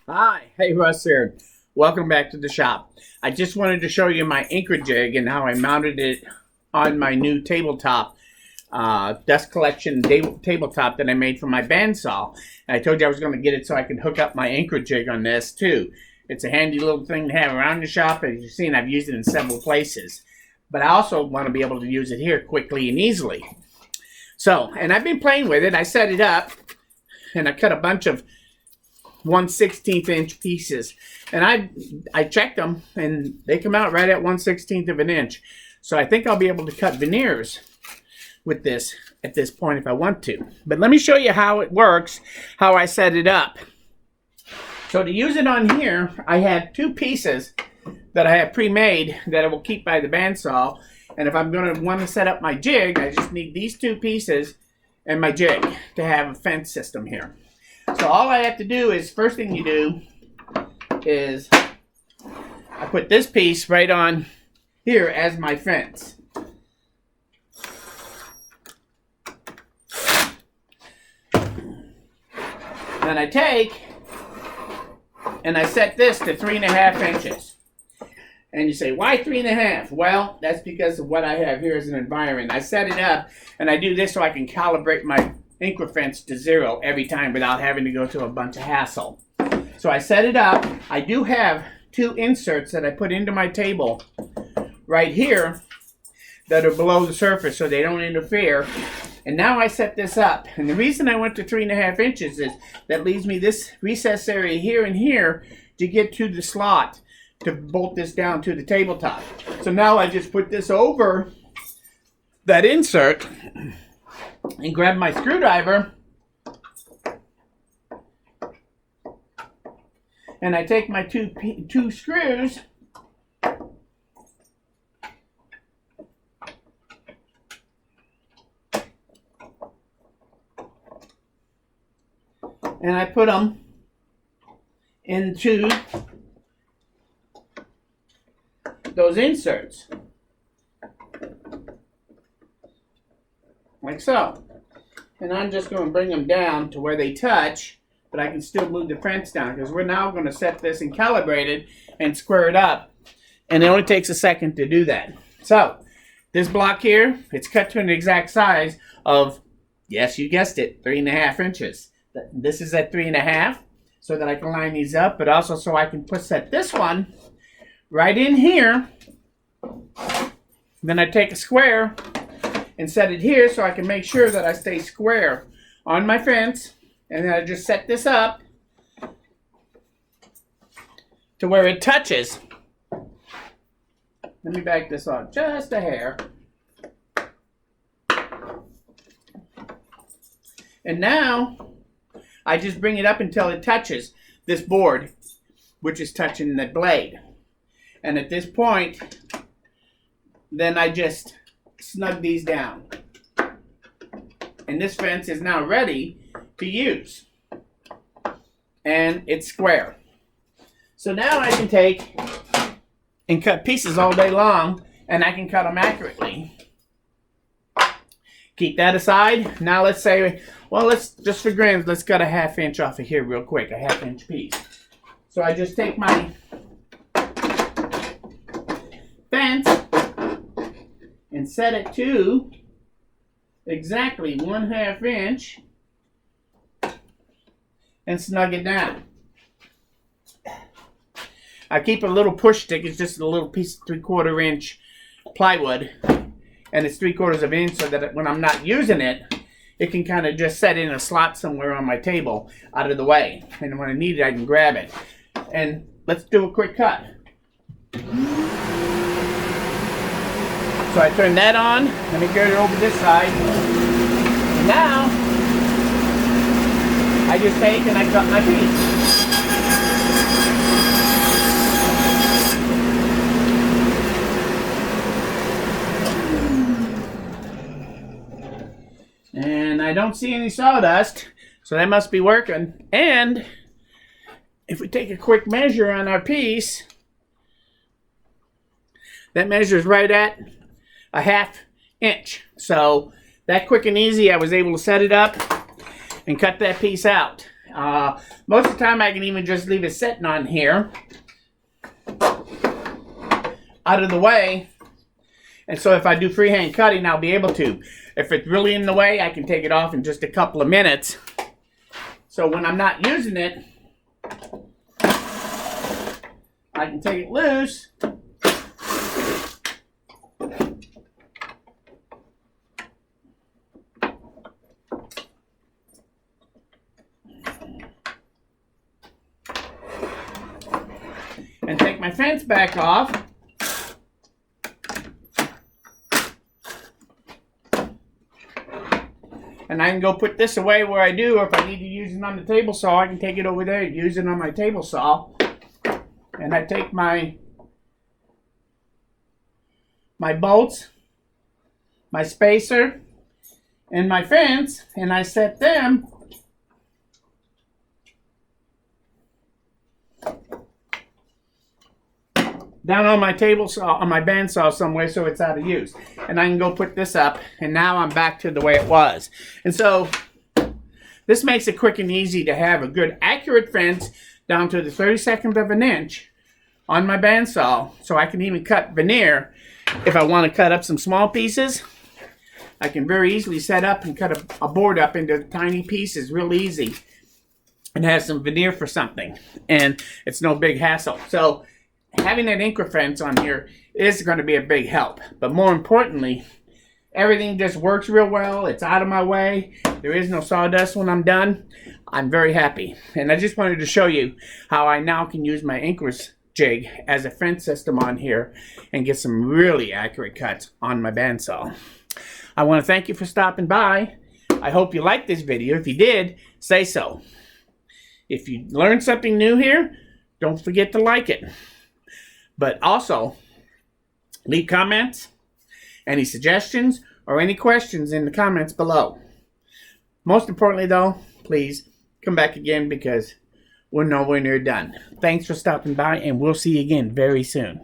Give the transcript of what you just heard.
Hi, hey Russ here. Welcome back to the shop. I just wanted to show you my Incra Jig and how I mounted it on my new tabletop, dust collection tabletop that I made for my bandsaw. And I told you I was going to get it so I can hook up my Incra Jig on this too. It's a handy little thing to have around the shop. As you've seen, I've used it in several places. But I also want to be able to use it here quickly and easily. So, and I've been playing with it. I set it up and I cut a bunch of 1/16 inch pieces, and I checked them and they come out right at 1/16 of an inch. So I think I'll be able to cut veneers with this at this point if I want to. But let me show you how it works, how I set it up. So to use it on here, I have two pieces that I have pre-made that I will keep by the bandsaw. And if I'm going to want to set up my jig, I just need these two pieces and my jig to have a fence system here. So all I have to do is, first thing you do is I put this piece right on here as my fence. Then I take and I set this to 3.5 inches. And you say, why 3.5? Well, that's because of what I have here as an environment. I set it up and I do this so I can calibrate my Incra fence to 0 every time without having to go through a bunch of hassle. So I set it up. I do have two inserts that I put into my table right here that are below the surface so they don't interfere. And now I set this up. And the reason I went to 3.5 inches is that leaves me this recess area here and here to get to the slot to bolt this down to the tabletop. So now I just put this over that insert and grab my screwdriver and I take my two screws and I put them into those inserts. Like so. And I'm just going to bring them down to where they touch, but I can still move the fence down because we're now going to set this and calibrate it and square it up. And it only takes a second to do that. So, this block here, it's cut to an exact size of, yes, you guessed it, 3.5 inches. This is at 3.5 so that I can line these up, but also so I can set this one right in here. Then I take a square and set it here so I can make sure that I stay square on my fence. And then I just set this up to where it touches. Let me back this on just a hair. And now I just bring it up until it touches this board, which is touching the blade. And at this point, then I just snug these down. And this fence is now ready to use. And it's square. So now I can take and cut pieces all day long, and I can cut them accurately. Keep that aside. Now let's say, well, let's just for grams, let's cut a 1/2 inch off of here real quick, a 1/2 inch piece. So I just take my fence and set it to exactly 1/2 inch and snug it down. I keep a little push stick. It's just a little piece of 3/4 inch plywood, and it's 3/4 of an inch so that when I'm not using it, it can kind of just set in a slot somewhere on my table out of the way, and when I need it I can grab it. And let's do a quick cut. So I turn that on. Let me get it over this side. And now I just take and I cut my piece. And I don't see any sawdust, so that must be working. And if we take a quick measure on our piece, that measures right at a 1/2 inch. So that quick and easy, I was able to set it up and cut that piece out. Most of the time I can even just leave it sitting on here, out of the way. And so if I do freehand cutting, I'll be able to. If it's really in the way, I can take it off in just a couple of minutes. So when I'm not using it, I can take it loose. And take my fence back off. And I can go put this away where I do, or if I need to use it on the table saw, I can take it over there and use it on my table saw. And I take my bolts, my spacer, and my fence, and I set them down on my table saw, on my bandsaw somewhere, so it's out of use. And I can go put this up, and now I'm back to the way it was. And so this makes it quick and easy to have a good accurate fence down to the 32nd of an inch on my bandsaw, so I can even cut veneer. If I want to cut up some small pieces, I can very easily set up and cut a board up into tiny pieces real easy and have some veneer for something, and it's no big hassle. So having that Incra fence on here is going to be a big help. But more importantly, everything just works real well. It's out of my way. There is no sawdust when I'm done. I'm very happy. And I just wanted to show you how I now can use my Incra Jig as a fence system on here and get some really accurate cuts on my bandsaw. I want to thank you for stopping by. I hope you liked this video. If you did, say so. If you learned something new here, don't forget to like it. But also, leave comments, any suggestions, or any questions in the comments below. Most importantly though, please come back again because we're nowhere near done. Thanks for stopping by, and we'll see you again very soon.